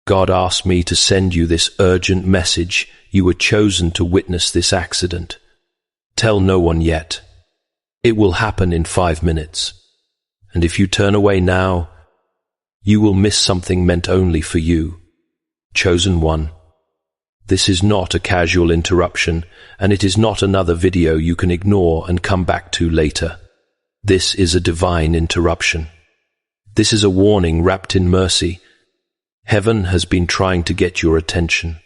God asked me to send you this urgent message. You were chosen to witness this accident. Tell no one yet. It will happen in 5 minutes. And if you turn away now, you will miss something meant only for you. Chosen one. This is not a casual interruption, and it is not another video you can ignore and come back to later. This is a divine interruption. This is a warning wrapped in mercy. Heaven has been trying to get your attention.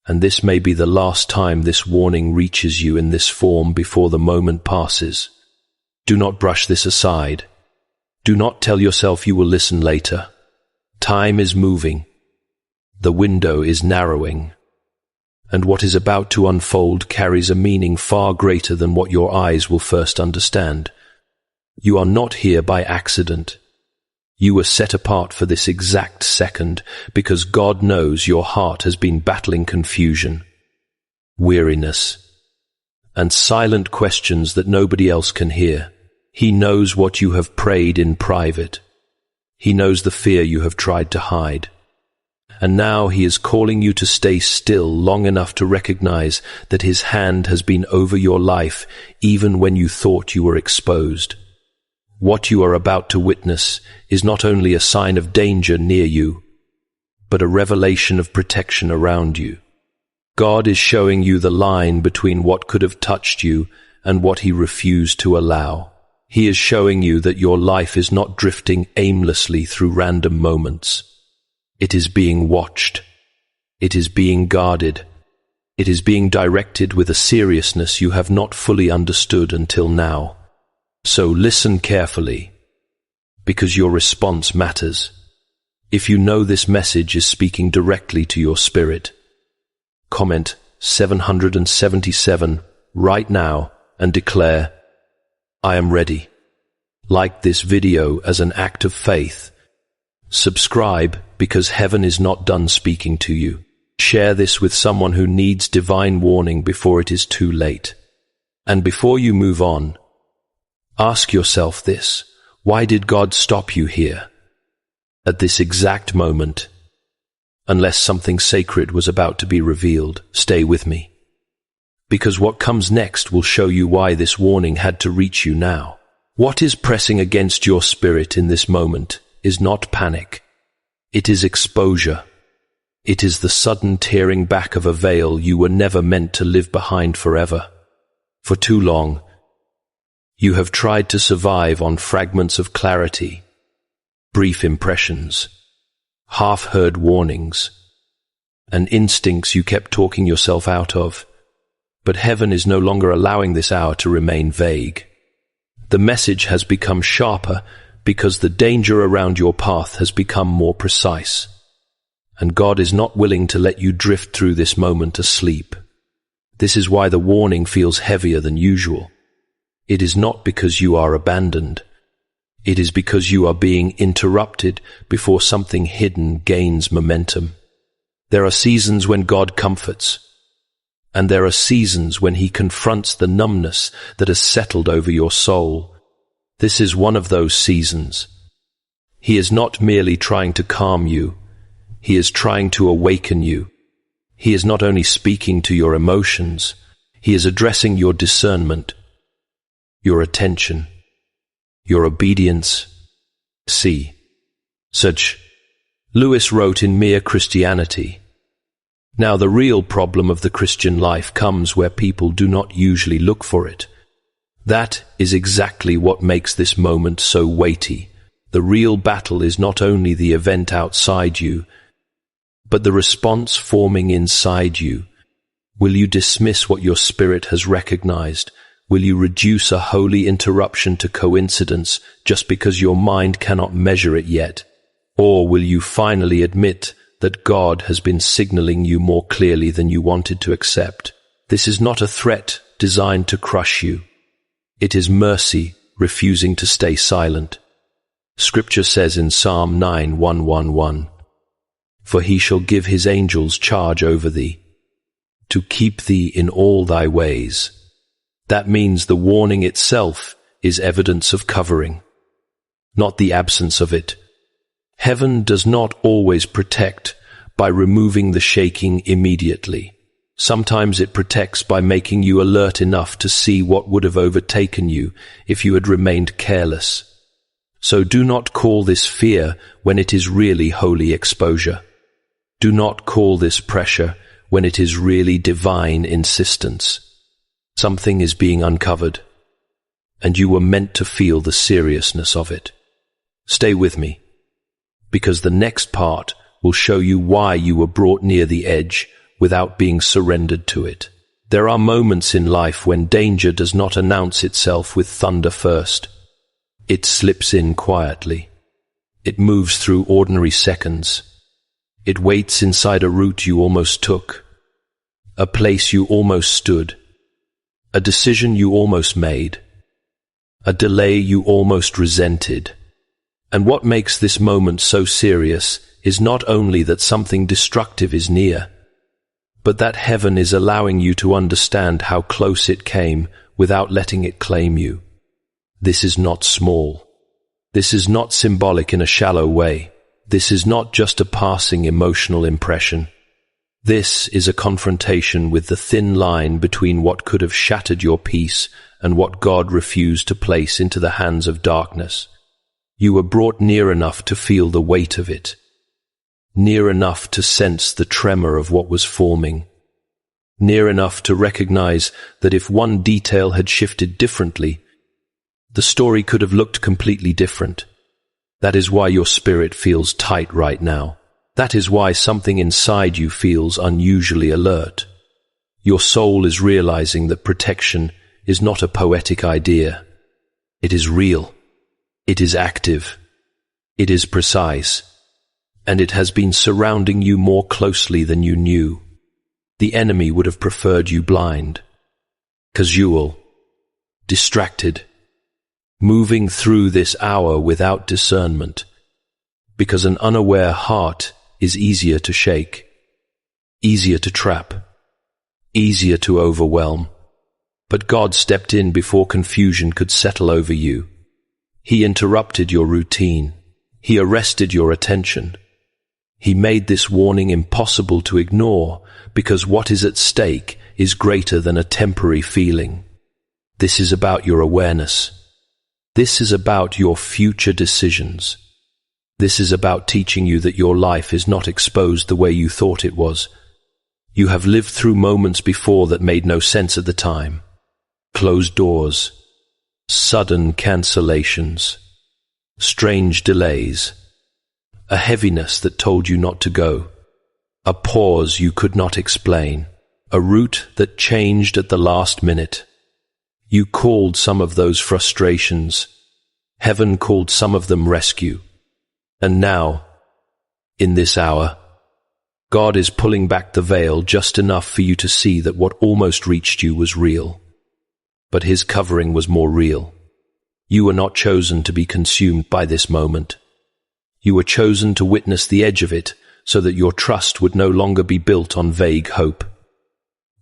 And this may be the last time this warning reaches you in this form before the moment passes. Do not brush this aside. Do not tell yourself you will listen later. Time is moving. The window is narrowing. And what is about to unfold carries a meaning far greater than what your eyes will first understand. You are not here by accident. You were set apart for this exact second because God knows your heart has been battling confusion, weariness, and silent questions that nobody else can hear. He knows what you have prayed in private. He knows the fear you have tried to hide. And now He is calling you to stay still long enough to recognize that His hand has been over your life even when you thought you were exposed. What you are about to witness is not only a sign of danger near you, but a revelation of protection around you. God is showing you the line between what could have touched you and what He refused to allow. He is showing you that your life is not drifting aimlessly through random moments. It is being watched. It is being guarded. It is being directed with a seriousness you have not fully understood until now. So listen carefully, because your response matters. If you know this message is speaking directly to your spirit, comment 777 right now and declare, I am ready. Like this video as an act of faith. Subscribe because heaven is not done speaking to you. Share this with someone who needs divine warning before it is too late. And before you move on, ask yourself this: why did God stop you here, at this exact moment? Unless something sacred was about to be revealed, stay with me. Because what comes next will show you why this warning had to reach you now. What is pressing against your spirit in this moment is not panic. It is exposure. It is the sudden tearing back of a veil you were never meant to live behind forever. For too long, you have tried to survive on fragments of clarity, brief impressions, half-heard warnings, and instincts you kept talking yourself out of. But heaven is no longer allowing this hour to remain vague. The message has become sharper because the danger around your path has become more precise. And God is not willing to let you drift through this moment asleep. This is why the warning feels heavier than usual. It is not because you are abandoned. It is because you are being interrupted before something hidden gains momentum. There are seasons when God comforts, and there are seasons when He confronts the numbness that has settled over your soul. This is one of those seasons. He is not merely trying to calm you. He is trying to awaken you. He is not only speaking to your emotions, He is addressing your discernment, your attention, your obedience. C. Such Lewis wrote in Mere Christianity. Now the real problem of the Christian life comes where people do not usually look for it. That is exactly what makes this moment so weighty. The real battle is not only the event outside you, but the response forming inside you. Will you dismiss what your spirit has recognized? Will you reduce a holy interruption to coincidence just because your mind cannot measure it yet? Or will you finally admit that God has been signaling you more clearly than you wanted to accept? This is not a threat designed to crush you. It is mercy refusing to stay silent. Scripture says in Psalm 9:111, "For He shall give His angels charge over thee, to keep thee in all thy ways." That means the warning itself is evidence of covering, not the absence of it. Heaven does not always protect, by removing the shaking immediately. Sometimes it protects by making you alert enough to see what would have overtaken you if you had remained careless. So do not call this fear when it is really holy exposure. Do not call this pressure when it is really divine insistence. Something is being uncovered, and you were meant to feel the seriousness of it. Stay with me, because the next part will show you why you were brought near the edge without being surrendered to it. There are moments in life when danger does not announce itself with thunder first. It slips in quietly. It moves through ordinary seconds. It waits inside a route you almost took, a place you almost stood, a decision you almost made, a delay you almost resented. And what makes this moment so serious is not only that something destructive is near, but that heaven is allowing you to understand how close it came without letting it claim you. This is not small. This is not symbolic in a shallow way. This is not just a passing emotional impression. This is a confrontation with the thin line between what could have shattered your peace and what God refused to place into the hands of darkness. You were brought near enough to feel the weight of it, near enough to sense the tremor of what was forming, near enough to recognize that if one detail had shifted differently, the story could have looked completely different. That is why your spirit feels tight right now. That is why something inside you feels unusually alert. Your soul is realizing that protection is not a poetic idea. It is real. It is active. It is precise. And it has been surrounding you more closely than you knew. The enemy would have preferred you blind, casual, distracted, moving through this hour without discernment, because an unaware heart is easier to shake, easier to trap, easier to overwhelm. But God stepped in before confusion could settle over you. He interrupted your routine. He arrested your attention. He made this warning impossible to ignore because what is at stake is greater than a temporary feeling. This is about your awareness. This is about your future decisions. This is about teaching you that your life is not exposed the way you thought it was. You have lived through moments before that made no sense at the time. Closed doors, sudden cancellations, strange delays, a heaviness that told you not to go, a pause you could not explain, a route that changed at the last minute. You called some of those frustrations. Heaven called some of them rescue. And now, in this hour, God is pulling back the veil just enough for you to see that what almost reached you was real. But His covering was more real. You were not chosen to be consumed by this moment. You were chosen to witness the edge of it so that your trust would no longer be built on vague hope,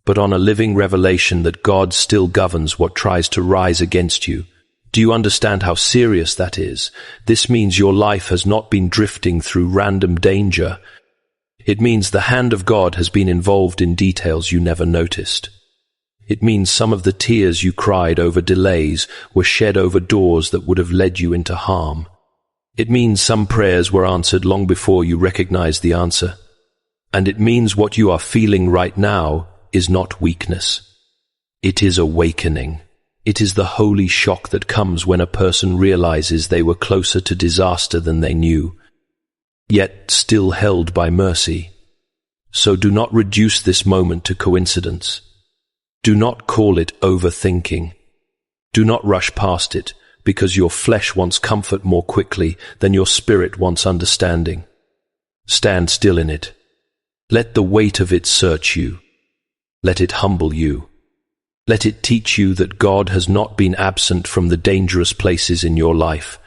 but on a living revelation that God still governs what tries to rise against you. Do you understand how serious that is? This means your life has not been drifting through random danger. It means the hand of God has been involved in details you never noticed. It means some of the tears you cried over delays were shed over doors that would have led you into harm. It means some prayers were answered long before you recognized the answer. And it means what you are feeling right now is not weakness. It is awakening. It is the holy shock that comes when a person realizes they were closer to disaster than they knew, yet still held by mercy. So do not reduce this moment to coincidence. Do not call it overthinking. Do not rush past it, because your flesh wants comfort more quickly than your spirit wants understanding. Stand still in it. Let the weight of it search you. Let it humble you. Let it teach you that God has not been absent from the dangerous places in your life.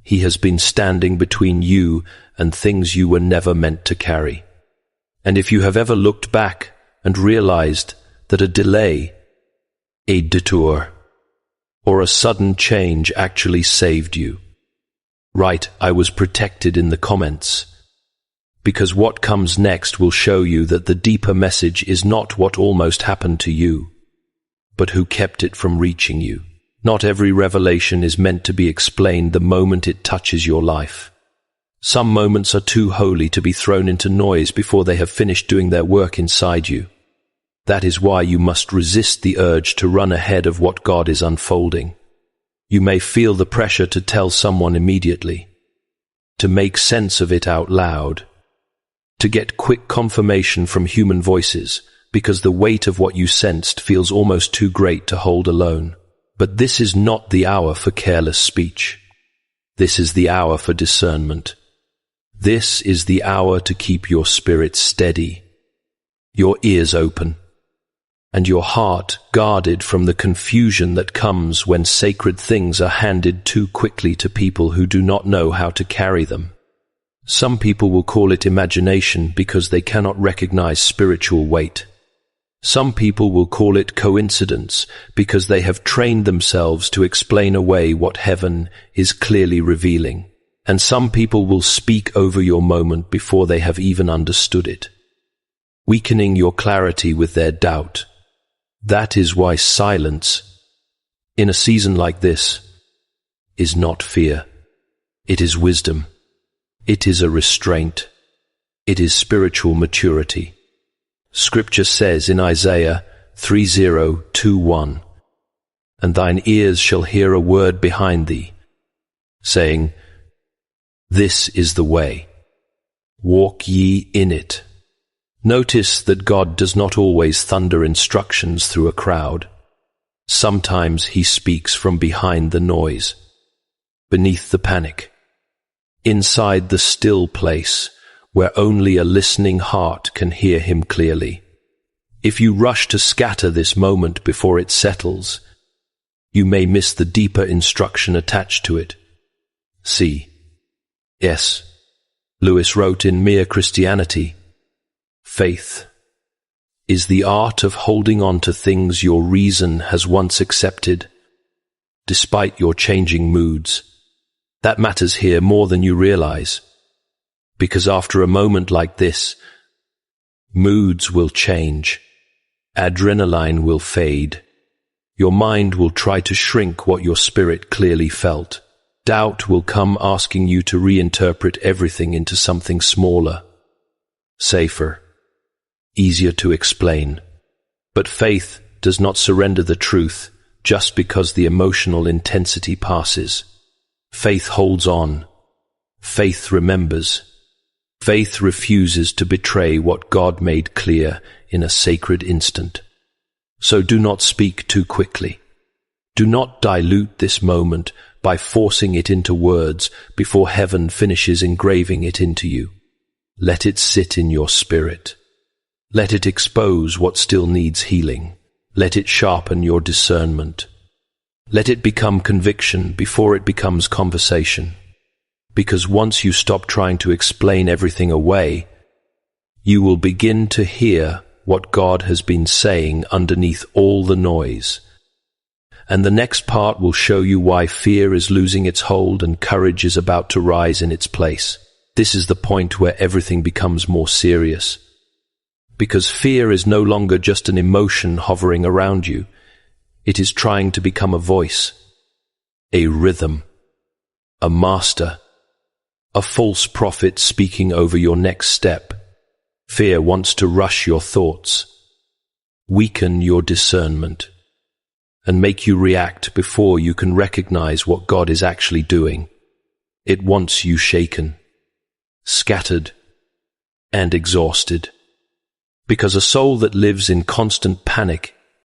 He has been standing between you and things you were never meant to carry. And if you have ever looked back and realized that a delay, a detour, or a sudden change actually saved you, write, "I was protected" in the comments. Because what comes next will show you that the deeper message is not what almost happened to you, but who kept it from reaching you. Not every revelation is meant to be explained the moment it touches your life. Some moments are too holy to be thrown into noise before they have finished doing their work inside you. That is why you must resist the urge to run ahead of what God is unfolding. You may feel the pressure to tell someone immediately, to make sense of it out loud, to get quick confirmation from human voices, because the weight of what you sensed feels almost too great to hold alone. But this is not the hour for careless speech. This is the hour for discernment. This is the hour to keep your spirit steady, your ears open, and your heart guarded from the confusion that comes when sacred things are handed too quickly to people who do not know how to carry them. Some people will call it imagination because they cannot recognize spiritual weight. Some people will call it coincidence because they have trained themselves to explain away what heaven is clearly revealing. And some people will speak over your moment before they have even understood it, weakening your clarity with their doubt. That is why silence, in a season like this, is not fear. It is wisdom. It is a restraint. It is spiritual maturity. Scripture says in Isaiah 30:21, "And thine ears shall hear a word behind thee, saying, This is the way. Walk ye in it." Notice that God does not always thunder instructions through a crowd. Sometimes he speaks from behind the noise, beneath the panic, inside the still place where only a listening heart can hear him clearly. If you rush to scatter this moment before it settles, you may miss the deeper instruction attached to it. C.S. Lewis wrote in Mere Christianity, "Faith is the art of holding on to things your reason has once accepted, despite your changing moods." That matters here more than you realize, because after a moment like this, moods will change, adrenaline will fade, your mind will try to shrink what your spirit clearly felt. Doubt will come asking you to reinterpret everything into something smaller, safer, easier to explain. But faith does not surrender the truth just because the emotional intensity passes. Faith holds on. Faith remembers. Faith refuses to betray what God made clear in a sacred instant. So do not speak too quickly. Do not dilute this moment by forcing it into words before heaven finishes engraving it into you. Let it sit in your spirit. Let it expose what still needs healing. Let it sharpen your discernment. Let it become conviction before it becomes conversation. Because once you stop trying to explain everything away, you will begin to hear what God has been saying underneath all the noise. And the next part will show you why fear is losing its hold and courage is about to rise in its place. This is the point where everything becomes more serious. Because fear is no longer just an emotion hovering around you. It is trying to become a voice, a rhythm, a master, a false prophet speaking over your next step. Fear wants to rush your thoughts, weaken your discernment, and make you react before you can recognize what God is actually doing. It wants you shaken, scattered, and exhausted. Because a soul that lives in constant panic